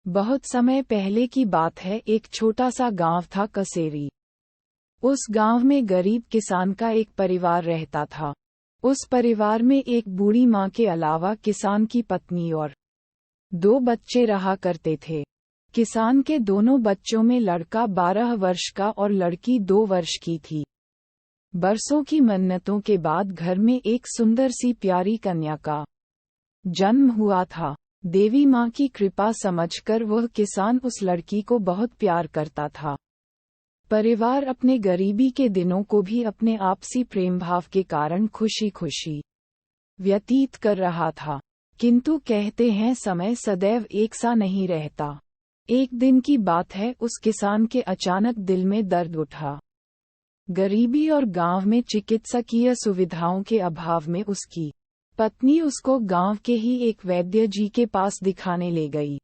बहुत समय पहले की बात है। एक छोटा सा गांव था कसेरी। उस गांव में गरीब किसान का एक परिवार रहता था। उस परिवार में एक बूढ़ी माँ के अलावा किसान की पत्नी और 2 बच्चे रहा करते थे। किसान के दोनों बच्चों में लड़का 12 वर्ष का और लड़की 2 वर्ष की थी। बरसों की मन्नतों के बाद घर में एक सुंदर सी प्यारी कन्या का जन्म हुआ था। देवी माँ की कृपा समझकर वह किसान उस लड़की को बहुत प्यार करता था। परिवार अपने गरीबी के दिनों को भी अपने आपसी प्रेम भाव के कारण खुशी खुशी व्यतीत कर रहा था। किंतु कहते हैं समय सदैव एक सा नहीं रहता। एक दिन की बात है, उस किसान के अचानक दिल में दर्द उठा। गरीबी और गांव में चिकित्सकीय सुविधाओं के अभाव में उसकी पत्नी उसको गांव के ही एक वैद्य जी के पास दिखाने ले गई।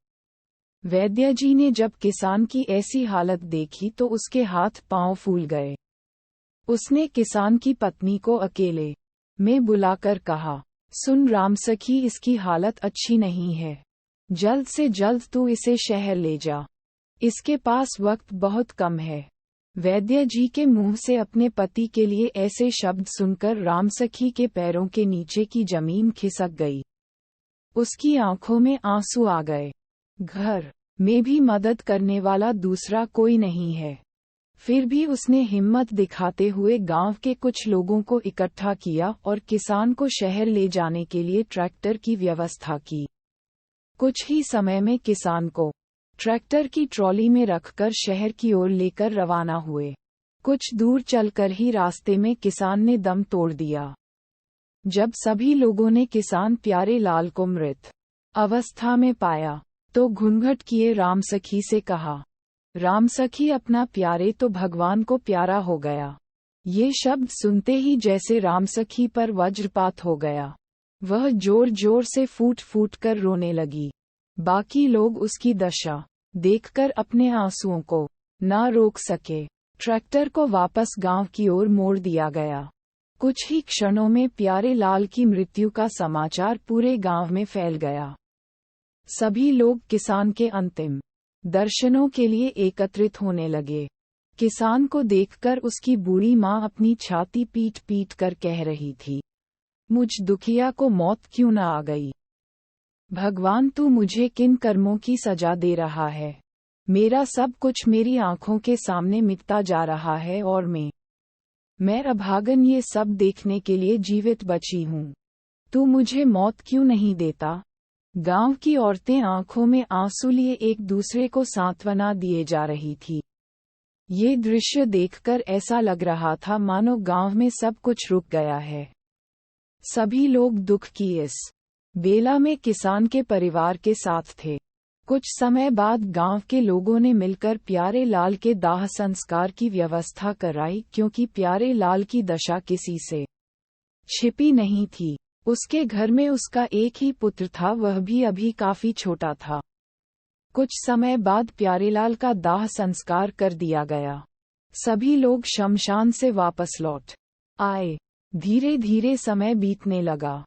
वैद्य जी ने जब किसान की ऐसी हालत देखी तो उसके हाथ पांव फूल गए। उसने किसान की पत्नी को अकेले में बुलाकर कहा, सुन रामसखी, इसकी हालत अच्छी नहीं है। जल्द से जल्द तू इसे शहर ले जा। इसके पास वक्त बहुत कम है। वैद्य जी के मुंह से अपने पति के लिए ऐसे शब्द सुनकर रामसखी के पैरों के नीचे की जमीन खिसक गई। उसकी आंखों में आंसू आ गए। घर में भी मदद करने वाला दूसरा कोई नहीं है। फिर भी उसने हिम्मत दिखाते हुए गांव के कुछ लोगों को इकट्ठा किया और किसान को शहर ले जाने के लिए ट्रैक्टर की व्यवस्था की। कुछ ही समय में किसान को ट्रैक्टर की ट्रॉली में रखकर शहर की ओर लेकर रवाना हुए। कुछ दूर चलकर ही रास्ते में किसान ने दम तोड़ दिया। जब सभी लोगों ने किसान प्यारे लाल को मृत अवस्था में पाया तो घूंघट किए रामसखी से कहा, रामसखी, अपना प्यारे तो भगवान को प्यारा हो गया। ये शब्द सुनते ही जैसे रामसखी पर वज्रपात हो गया। वह जोर जोर से फूट फूट कर रोने लगी। बाकी लोग उसकी दशा देखकर अपने आंसुओं को ना रोक सके। ट्रैक्टर को वापस गांव की ओर मोड़ दिया गया। कुछ ही क्षणों में प्यारे लाल की मृत्यु का समाचार पूरे गांव में फैल गया। सभी लोग किसान के अंतिम दर्शनों के लिए एकत्रित होने लगे। किसान को देखकर उसकी बूढ़ी माँ अपनी छाती पीट पीट कर कह रही थी, मुझ दुखिया को मौत क्यों न आ गई। भगवान, तू मुझे किन कर्मों की सजा दे रहा है। मेरा सब कुछ मेरी आंखों के सामने मिटता जा रहा है और मैं अभागन ये सब देखने के लिए जीवित बची हूँ। तू मुझे मौत क्यों नहीं देता। गांव की औरतें आंखों में आंसू लिए एक दूसरे को सांत्वना दिए जा रही थी। ये दृश्य देखकर ऐसा लग रहा था मानो गांव में सब कुछ रुक गया है। सभी लोग दुख की इस बेला में किसान के परिवार के साथ थे। कुछ समय बाद गांव के लोगों ने मिलकर प्यारे लाल के दाह संस्कार की व्यवस्था कराई, क्योंकि प्यारे लाल की दशा किसी से छिपी नहीं थी। उसके घर में उसका एक ही पुत्र था, वह भी अभी काफी छोटा था। कुछ समय बाद प्यारेलाल का दाह संस्कार कर दिया गया। सभी लोग शमशान से वापस लौट आए। धीरे धीरे समय बीतने लगा।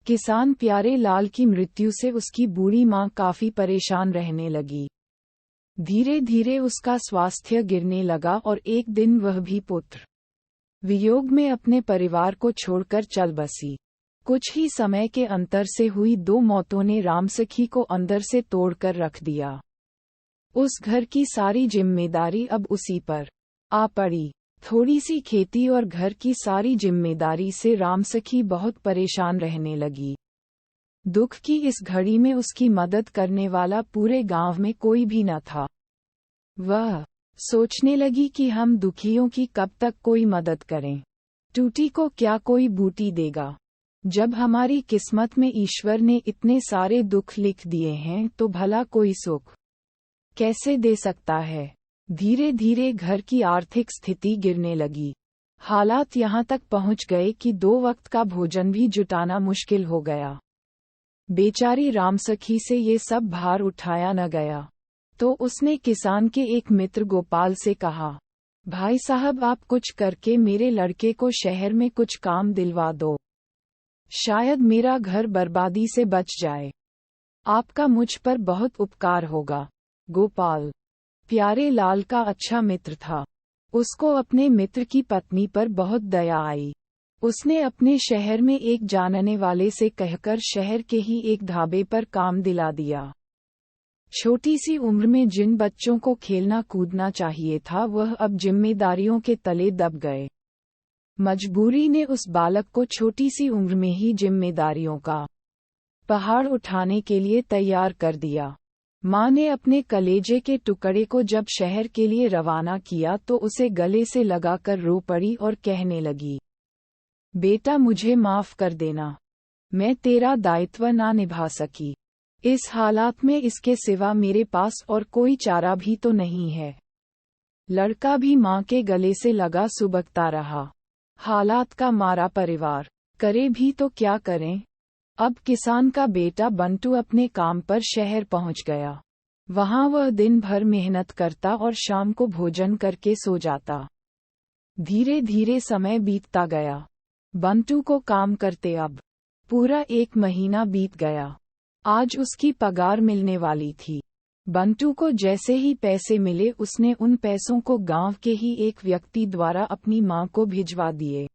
किसान प्यारे लाल की मृत्यु से उसकी बूढ़ी माँ काफी परेशान रहने लगी। धीरे धीरे उसका स्वास्थ्य गिरने लगा और एक दिन वह भी पुत्र वियोग में अपने परिवार को छोड़कर चल बसी। कुछ ही समय के अंतर से हुई 2 मौतों ने रामसखी को अंदर से तोड़कर रख दिया। उस घर की सारी जिम्मेदारी अब उसी पर आ पड़ी। थोड़ी सी खेती और घर की सारी जिम्मेदारी से रामसखी बहुत परेशान रहने लगी। दुख की इस घड़ी में उसकी मदद करने वाला पूरे गांव में कोई भी न था। वह सोचने लगी कि हम दुखियों की कब तक कोई मदद करें। टूटी को क्या कोई बूटी देगा। जब हमारी किस्मत में ईश्वर ने इतने सारे दुख लिख दिए हैं तो भला कोई सुख कैसे दे सकता है। धीरे धीरे घर की आर्थिक स्थिति गिरने लगी। हालात यहाँ तक पहुँच गए कि 2 वक्त का भोजन भी जुटाना मुश्किल हो गया। बेचारी रामसखी से ये सब भार उठाया न गया, तो उसने किसान के एक मित्र गोपाल से कहा, भाई साहब, आप कुछ करके मेरे लड़के को शहर में कुछ काम दिलवा दो। शायद मेरा घर बर्बादी से बच जाए। आपका मुझ पर बहुत उपकार होगा। गोपाल प्यारे लाल का अच्छा मित्र था। उसको अपने मित्र की पत्नी पर बहुत दया आई। उसने अपने शहर में एक जानने वाले से कहकर शहर के ही एक ढाबे पर काम दिला दिया। छोटी सी उम्र में जिन बच्चों को खेलना कूदना चाहिए था वह अब जिम्मेदारियों के तले दब गए। मजबूरी ने उस बालक को छोटी सी उम्र में ही जिम्मेदारियों का पहाड़ उठाने के लिए तैयार कर दिया। माँ ने अपने कलेजे के टुकड़े को जब शहर के लिए रवाना किया तो उसे गले से लगाकर रो पड़ी और कहने लगी, बेटा मुझे माफ कर देना, मैं तेरा दायित्व ना निभा सकी। इस हालात में इसके सिवा मेरे पास और कोई चारा भी तो नहीं है। लड़का भी माँ के गले से लगा सुबकता रहा। हालात का मारा परिवार करे भी तो क्या करें। अब किसान का बेटा बंटू अपने काम पर शहर पहुंच गया। वहां वह दिन भर मेहनत करता और शाम को भोजन करके सो जाता। धीरे धीरे समय बीतता गया। बंटू को काम करते अब पूरा 1 महीना बीत गया। आज उसकी पगार मिलने वाली थी। बंटू को जैसे ही पैसे मिले उसने उन पैसों को गांव के ही एक व्यक्ति द्वारा अपनी मां को भिजवा दिए,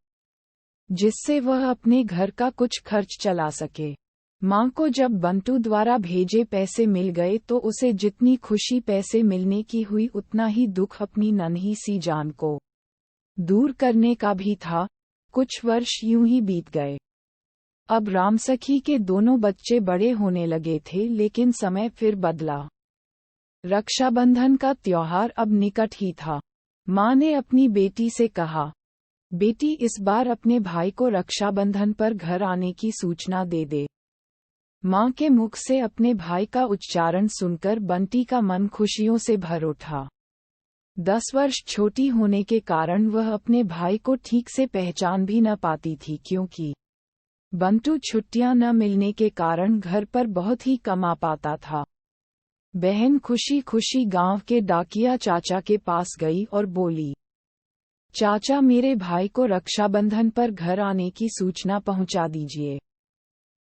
जिससे वह अपने घर का कुछ खर्च चला सके। मां को जब बंटू द्वारा भेजे पैसे मिल गए तो उसे जितनी खुशी पैसे मिलने की हुई उतना ही दुख अपनी नन्ही सी जान को दूर करने का भी था। कुछ वर्ष यूं ही बीत गए। अब रामसखी के दोनों बच्चे बड़े होने लगे थे, लेकिन समय फिर बदला। रक्षाबंधन का त्योहार अब निकट ही था। माँ ने अपनी बेटी से कहा, बेटी इस बार अपने भाई को रक्षाबंधन पर घर आने की सूचना दे दे। माँ के मुख से अपने भाई का उच्चारण सुनकर बंटी का मन खुशियों से भर उठा। 10 वर्ष छोटी होने के कारण वह अपने भाई को ठीक से पहचान भी न पाती थी, क्योंकि बंटू छुट्टियां न मिलने के कारण घर पर बहुत ही कम आ पाता था। बहन खुशी खुशी गांव के डाकिया चाचा के पास गई और बोली, चाचा मेरे भाई को रक्षाबंधन पर घर आने की सूचना पहुंचा दीजिए।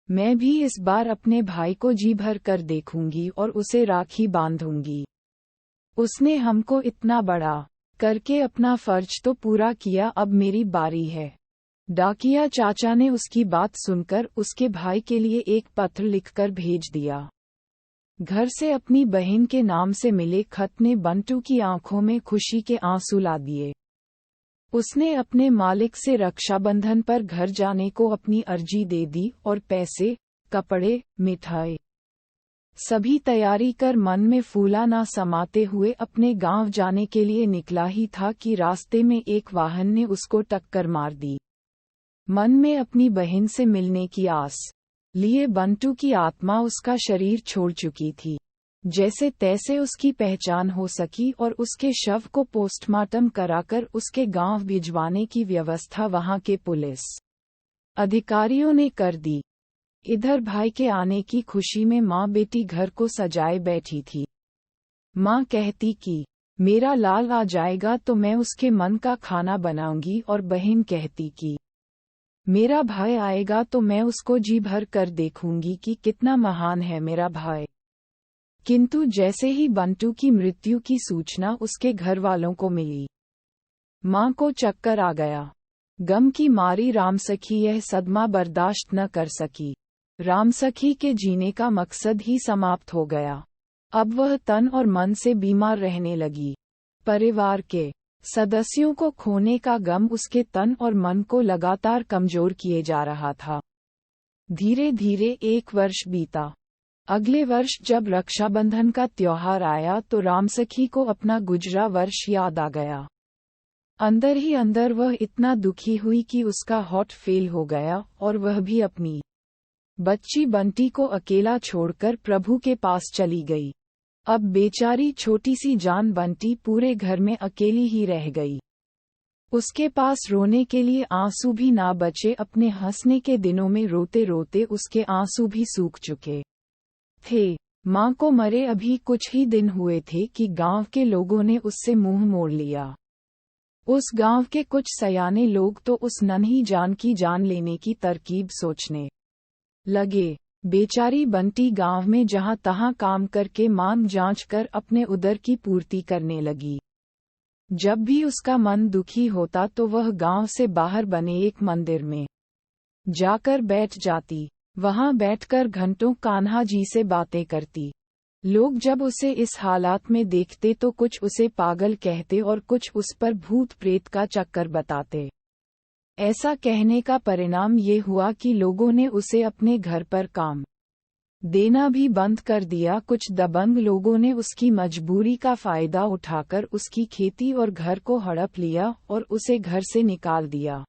मैं भी इस बार अपने भाई को जी भर कर देखूंगी और उसे राखी बांधूंगी। उसने हमको इतना बड़ा करके अपना फर्ज तो पूरा किया, अब मेरी बारी है। डाकिया चाचा ने उसकी बात सुनकर उसके भाई के लिए एक पत्र लिखकर भेज दिया। घर से अपनी बहन के नाम से मिले खत ने बंटू की आंखों में खुशी के आंसू ला दिए। उसने अपने मालिक से रक्षाबंधन पर घर जाने को अपनी अर्जी दे दी और पैसे, कपड़े, मिठाई सभी तैयारी कर मन में फूला ना समाते हुए अपने गांव जाने के लिए निकला ही था कि रास्ते में एक वाहन ने उसको टक्कर मार दी। मन में अपनी बहन से मिलने की आस लिए बंटू की आत्मा उसका शरीर छोड़ चुकी थी। जैसे तैसे उसकी पहचान हो सकी और उसके शव को पोस्टमार्टम कराकर उसके गांव भिजवाने की व्यवस्था वहां के पुलिस अधिकारियों ने कर दी। इधर भाई के आने की खुशी में माँ बेटी घर को सजाए बैठी थी। माँ कहती कि मेरा लाल आ जाएगा तो मैं उसके मन का खाना बनाऊंगी, और बहन कहती कि मेरा भाई आएगा तो मैं उसको जी भर कर देखूंगी कि कितना महान है मेरा भाई। किंतु जैसे ही बंटू की मृत्यु की सूचना उसके घर वालों को मिली, मां को चक्कर आ गया। गम की मारी रामसखी यह सदमा बर्दाश्त न कर सकी। रामसखी के जीने का मकसद ही समाप्त हो गया। अब वह तन और मन से बीमार रहने लगी। परिवार के सदस्यों को खोने का गम उसके तन और मन को लगातार कमजोर किए जा रहा था। धीरे धीरे 1 वर्ष बीता। अगले वर्ष जब रक्षाबंधन का त्योहार आया तो रामसखी को अपना गुजरा वर्ष याद आ गया। अंदर ही अंदर वह इतना दुखी हुई कि उसका हार्ट फेल हो गया और वह भी अपनी बच्ची बंटी को अकेला छोड़कर प्रभु के पास चली गई। अब बेचारी छोटी सी जान बंटी पूरे घर में अकेली ही रह गई। उसके पास रोने के लिए आंसू भी ना बचे। अपने हंसने के दिनों में रोते रोते उसके आंसू भी सूख चुके थे। मां को मरे अभी कुछ ही दिन हुए थे कि गांव के लोगों ने उससे मुंह मोड़ लिया। उस गांव के कुछ सयाने लोग तो उस नन्ही जान की जान लेने की तरकीब सोचने लगे। बेचारी बंटी गांव में जहां तहां काम करके मांग जांच कर अपने उदर की पूर्ति करने लगी। जब भी उसका मन दुखी होता तो वह गांव से बाहर बने एक मंदिर में जाकर बैठ जाती। वहां बैठकर घंटों कान्हा जी से बातें करती। लोग जब उसे इस हालात में देखते तो कुछ उसे पागल कहते और कुछ उस पर भूत प्रेत का चक्कर बताते। ऐसा कहने का परिणाम ये हुआ कि लोगों ने उसे अपने घर पर काम देना भी बंद कर दिया। कुछ दबंग लोगों ने उसकी मजबूरी का फायदा उठाकर उसकी खेती और घर को हड़प लिया और उसे घर से निकाल दिया।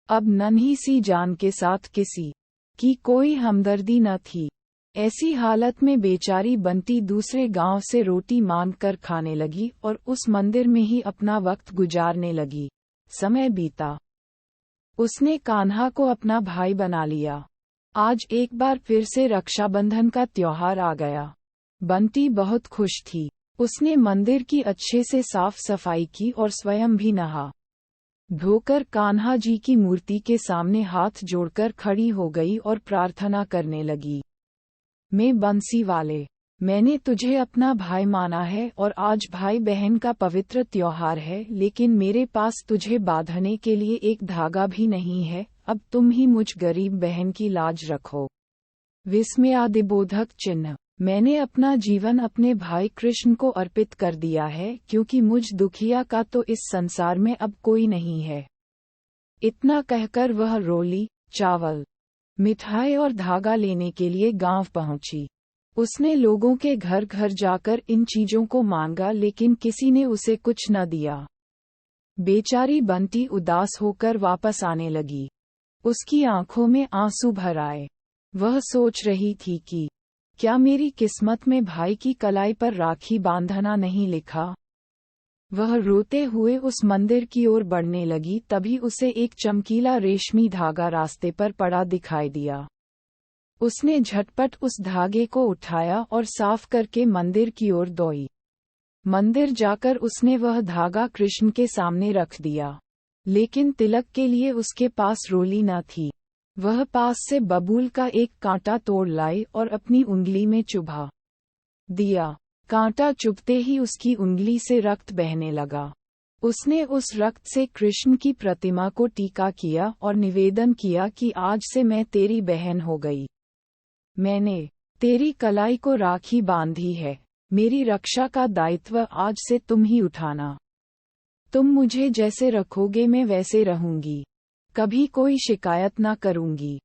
अब नन्ही सी जान के साथ किसी की कोई हमदर्दी न थी। ऐसी हालत में बेचारी बंटी दूसरे गांव से रोटी मांग कर खाने लगी और उस मंदिर में ही अपना वक्त गुजारने लगी। समय बीता। उसने कान्हा को अपना भाई बना लिया। आज एक बार फिर से रक्षाबंधन का त्योहार आ गया। बंटी बहुत खुश थी। उसने मंदिर की अच्छे से साफ सफाई की और स्वयं भी नहा धोकर कान्हा जी की मूर्ति के सामने हाथ जोड़कर खड़ी हो गई और प्रार्थना करने लगी। मैं बंसी वाले, मैंने तुझे अपना भाई माना है और आज भाई बहन का पवित्र त्योहार है, लेकिन मेरे पास तुझे बांधने के लिए एक धागा भी नहीं है। अब तुम ही मुझ गरीब बहन की लाज रखो। विस्मयादिबोधक चिन्ह। मैंने अपना जीवन अपने भाई कृष्ण को अर्पित कर दिया है, क्योंकि मुझ दुखिया का तो इस संसार में अब कोई नहीं है। इतना कहकर वह रोली, चावल, मिठाई और धागा लेने के लिए गांव पहुंची। उसने लोगों के घर घर जाकर इन चीजों को मांगा, लेकिन किसी ने उसे कुछ न दिया। बेचारी बंटी उदास होकर वापस आने लगी। उसकी आंखों में आंसू भर आए। वह सोच रही थी कि क्या मेरी किस्मत में भाई की कलाई पर राखी बांधना नहीं लिखा। वह रोते हुए उस मंदिर की ओर बढ़ने लगी। तभी उसे एक चमकीला रेशमी धागा रास्ते पर पड़ा दिखाई दिया। उसने झटपट उस धागे को उठाया और साफ करके मंदिर की ओर दौड़ी। मंदिर जाकर उसने वह धागा कृष्ण के सामने रख दिया, लेकिन तिलक के लिए उसके पास रोली न थी। वह पास से बबूल का एक कांटा तोड़ लाई और अपनी उंगली में चुभा दिया। कांटा चुभते ही उसकी उंगली से रक्त बहने लगा। उसने उस रक्त से कृष्ण की प्रतिमा को टीका किया और निवेदन किया कि आज से मैं तेरी बहन हो गई। मैंने तेरी कलाई को राखी बांधी है। मेरी रक्षा का दायित्व आज से तुम ही उठाना। तुम मुझे जैसे रखोगे मैं वैसे रहूंगी। कभी कोई शिकायत ना करूंगी।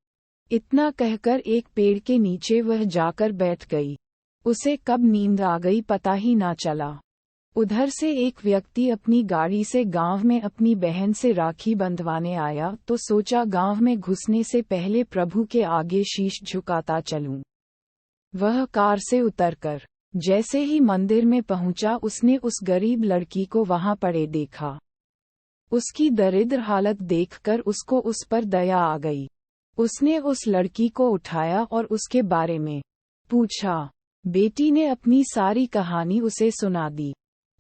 इतना कहकर एक पेड़ के नीचे वह जाकर बैठ गई। उसे कब नींद आ गई पता ही ना चला। उधर से एक व्यक्ति अपनी गाड़ी से गांव में अपनी बहन से राखी बंधवाने आया तो सोचा गांव में घुसने से पहले प्रभु के आगे शीश झुकाता चलूं। वह कार से उतरकर जैसे ही मंदिर में पहुंचा, उसने उस गरीब लड़की को वहां पड़े देखा। उसकी दरिद्र हालत देखकर उसको उस पर दया आ गई। उसने उस लड़की को उठाया और उसके बारे में पूछा। बेटी ने अपनी सारी कहानी उसे सुना दी।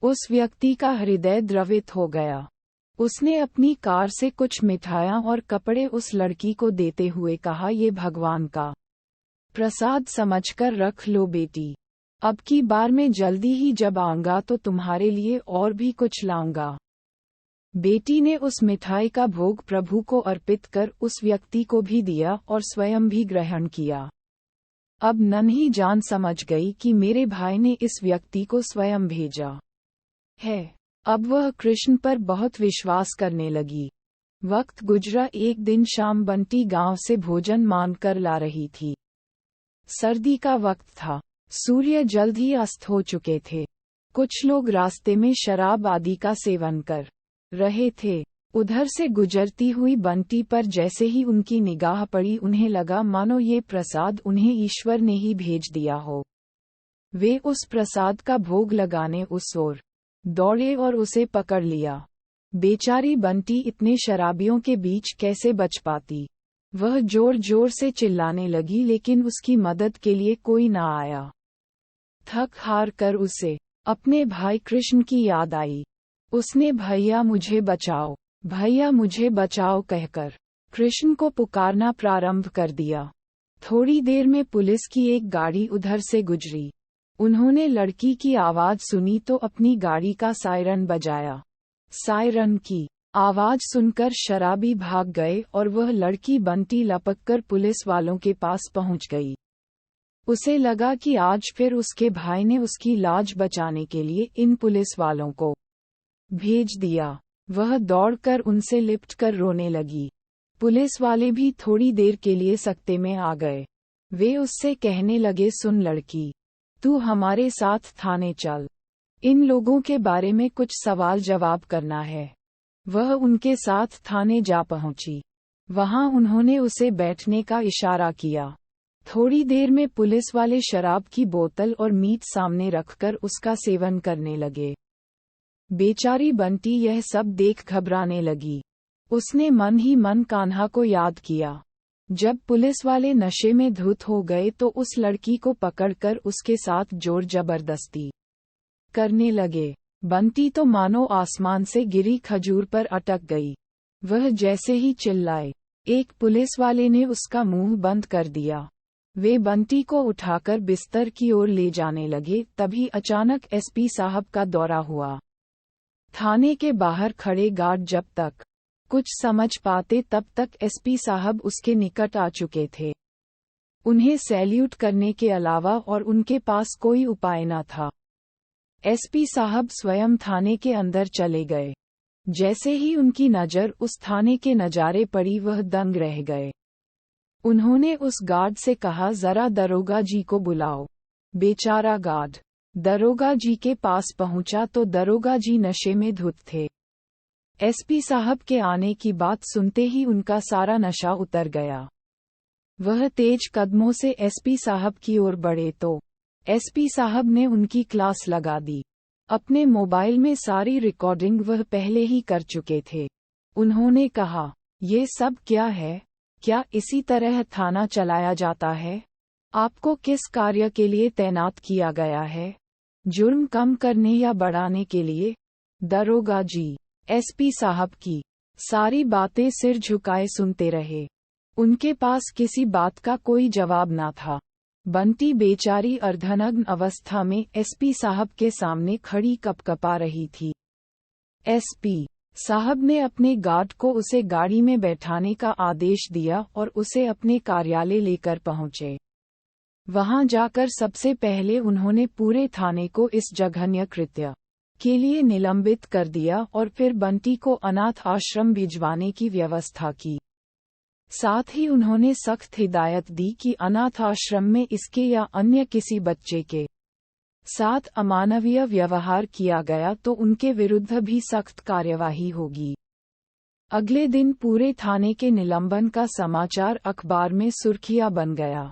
उस व्यक्ति का हृदय द्रवित हो गया। उसने अपनी कार से कुछ मिठाइयाँ और कपड़े उस लड़की को देते हुए कहा, ये भगवान का प्रसाद समझकर रख लो बेटी। अब की बार मैं जल्दी ही जब आऊंगा तो तुम्हारे लिए और भी कुछ लाऊंगा। बेटी ने उस मिठाई का भोग प्रभु को अर्पित कर उस व्यक्ति को भी दिया और स्वयं भी ग्रहण किया। अब नन्ही जान समझ गई कि मेरे भाई ने इस व्यक्ति को स्वयं भेजा है। अब वह कृष्ण पर बहुत विश्वास करने लगी। वक्त गुजरा। एक दिन शाम बंटी गांव से भोजन मांग कर ला रही थी। सर्दी का वक्त था। सूर्य जल्द ही अस्त हो चुके थे। कुछ लोग रास्ते में शराब आदि का सेवन कर रहे थे। उधर से गुजरती हुई बंटी पर जैसे ही उनकी निगाह पड़ी, उन्हें लगा मानो ये प्रसाद उन्हें ईश्वर ने ही भेज दिया हो। वे उस प्रसाद का भोग लगाने उस ओर दौड़े और उसे पकड़ लिया। बेचारी बंटी इतने शराबियों के बीच कैसे बच पाती। वह जोर जोर से चिल्लाने लगी, लेकिन उसकी मदद के लिए कोई ना आया। थक हार कर उसे अपने भाई कृष्ण की याद आई। उसने भैया मुझे बचाओ, भैया मुझे बचाओ कहकर कृष्ण को पुकारना प्रारंभ कर दिया। थोड़ी देर में पुलिस की एक गाड़ी उधर से गुजरी। उन्होंने लड़की की आवाज सुनी तो अपनी गाड़ी का सायरन बजाया। सायरन की आवाज सुनकर शराबी भाग गए और वह लड़की बंटी लपककर पुलिस वालों के पास पहुंच गई। उसे लगा कि आज फिर उसके भाई ने उसकी लाज बचाने के लिए इन पुलिस वालों को भेज दिया। वह दौड़कर उनसे लिपटकर रोने लगी। पुलिस वाले भी थोड़ी देर के लिए सकते में आ गए। वे उससे कहने लगे, सुन लड़की, तू हमारे साथ थाने चल। इन लोगों के बारे में कुछ सवाल जवाब करना है। वह उनके साथ थाने जा पहुंची। वहां उन्होंने उसे बैठने का इशारा किया। थोड़ी देर में पुलिस वाले शराब की बोतल और मीट सामने रखकर उसका सेवन करने लगे। बेचारी बंटी यह सब देख घबराने लगी। उसने मन ही मन कान्हा को याद किया। जब पुलिस वाले नशे में धुत हो गए तो उस लड़की को पकड़कर उसके साथ जोर जबरदस्ती करने लगे। बंटी तो मानो आसमान से गिरी खजूर पर अटक गई। वह जैसे ही चिल्लाए, एक पुलिस वाले ने उसका मुंह बंद कर दिया। वे बंटी को उठाकर बिस्तर की ओर ले जाने लगे। तभी अचानक एसपी साहब का दौरा हुआ। थाने के बाहर खड़े गार्ड जब तक कुछ समझ पाते तब तक एसपी साहब उसके निकट आ चुके थे। उन्हें सैल्यूट करने के अलावा और उनके पास कोई उपाय न था। एसपी साहब स्वयं थाने के अंदर चले गए। जैसे ही उनकी नज़र उस थाने के नज़ारे पड़ी वह दंग रह गए। उन्होंने उस गार्ड से कहा, जरा दरोगा जी को बुलाओ। बेचारा गार्ड दरोगा जी के पास पहुंचा तो दरोगा जी नशे में धुत थे। एसपी साहब के आने की बात सुनते ही उनका सारा नशा उतर गया। वह तेज कदमों से एसपी साहब की ओर बढ़े तो एसपी साहब ने उनकी क्लास लगा दी। अपने मोबाइल में सारी रिकॉर्डिंग वह पहले ही कर चुके थे। उन्होंने कहा, ये सब क्या है? क्या इसी तरह थाना चलाया जाता है? आपको किस कार्य के लिए तैनात किया गया है? जुर्म कम करने या बढ़ाने के लिए? दरोगा जी एसपी साहब की सारी बातें सिर झुकाए सुनते रहे। उनके पास किसी बात का कोई जवाब न था। बंटी बेचारी अर्धनग्न अवस्था में एसपी साहब के सामने खड़ी कपकपा रही थी। एसपी साहब ने अपने गार्ड को उसे गाड़ी में बैठाने का आदेश दिया और उसे अपने कार्यालय लेकर पहुंचे। वहां जाकर सबसे पहले उन्होंने पूरे थाने को इस जघन्य कृत्य के लिए निलंबित कर दिया और फिर बंटी को अनाथ आश्रम भिजवाने की व्यवस्था की। साथ ही उन्होंने सख्त हिदायत दी कि अनाथ आश्रम में इसके या अन्य किसी बच्चे के साथ अमानवीय व्यवहार किया गया तो उनके विरुद्ध भी सख्त कार्यवाही होगी। अगले दिन पूरे थाने के निलंबन का समाचार अखबार में सुर्खियां बन गया।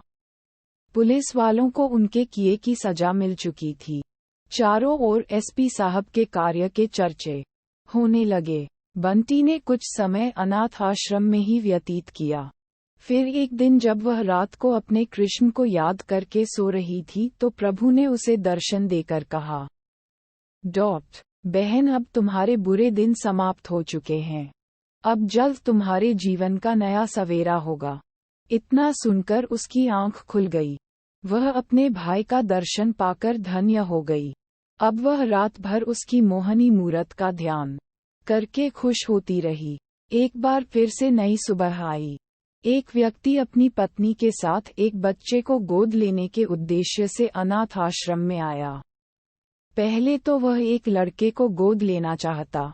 पुलिस वालों को उनके किए की सजा मिल चुकी थी। चारों ओर एसपी साहब के कार्य के चर्चे होने लगे। बंटी ने कुछ समय अनाथ आश्रम में ही व्यतीत किया। फिर एक दिन जब वह रात को अपने कृष्ण को याद करके सो रही थी तो प्रभु ने उसे दर्शन देकर कहा, बहन, अब तुम्हारे बुरे दिन समाप्त हो चुके हैं। अब जल्द तुम्हारे जीवन का नया सवेरा होगा। इतना सुनकर उसकी आंख खुल गई। वह अपने भाई का दर्शन पाकर धन्य हो गई। अब वह रात भर उसकी मोहनी मूरत का ध्यान करके खुश होती रही। एक बार फिर से नई सुबह आई। एक व्यक्ति अपनी पत्नी के साथ एक बच्चे को गोद लेने के उद्देश्य से अनाथ आश्रम में आया। पहले तो वह एक लड़के को गोद लेना चाहता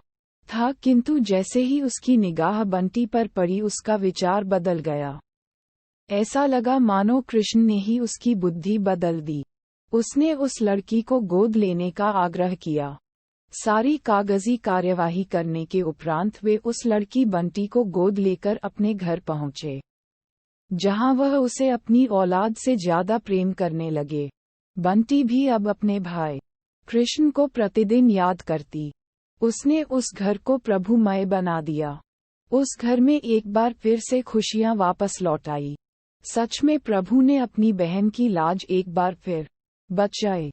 था, किंतु जैसे ही उसकी निगाह बंटी पर पड़ी उसका विचार बदल गया। ऐसा लगा मानो कृष्ण ने ही उसकी बुद्धि बदल दी। उसने उस लड़की को गोद लेने का आग्रह किया। सारी कागजी कार्यवाही करने के उपरांत वे उस लड़की बंटी को गोद लेकर अपने घर पहुंचे, जहां वह उसे अपनी औलाद से ज्यादा प्रेम करने लगे। बंटी भी अब अपने भाई कृष्ण को प्रतिदिन याद करती। उसने उस घर को प्रभुमय बना दिया। उस घर में एक बार फिर से खुशियां वापस लौट आई। सच में प्रभु ने अपनी बहन की लाज एक बार फिर बचाई।